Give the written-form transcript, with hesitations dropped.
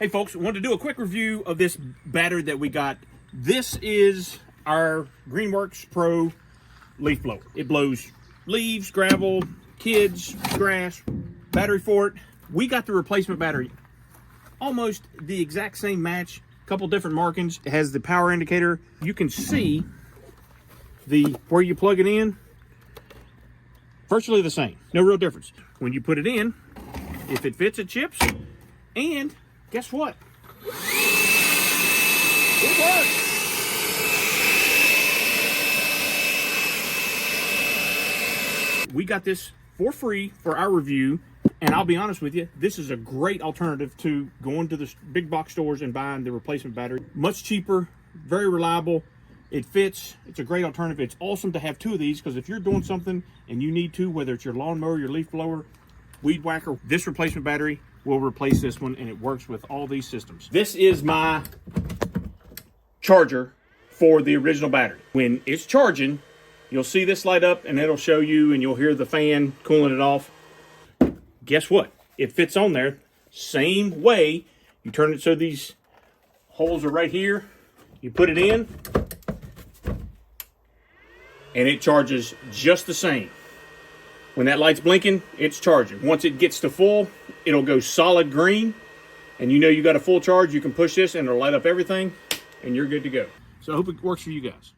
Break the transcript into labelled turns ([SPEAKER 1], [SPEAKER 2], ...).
[SPEAKER 1] Hey folks, I wanted to do a quick review of this battery that we got. This is our Greenworks Pro leaf blower. It blows leaves, gravel, kids, grass, battery for it. We got the replacement battery. Almost the exact same match, couple different markings. It has the power indicator. You can see where you plug it in, virtually the same. No real difference. When you put it in, if it fits, it chips, and guess what? It works. We got this for free for our review, and I'll be honest with you, this is a great alternative to going to the big box stores and buying the replacement battery. Much cheaper, very reliable. It fits. It's a great alternative. It's awesome to have two of these, because if you're doing something and you need to, whether it's your lawnmower, your leaf blower, weed whacker, this replacement battery will replace this one, and it works with all these systems. This is my charger for the original battery. When it's charging, you'll see this light up and it'll show you, and you'll hear the fan cooling it off. Guess what? It fits on there. Same way. You turn it so these holes are right here. You put it in and it charges just the same. When that light's blinking, it's charging. Once it gets to full, it'll go solid green, and you know you got a full charge. You can push this and it'll light up everything, and you're good to go. So I hope it works for you guys.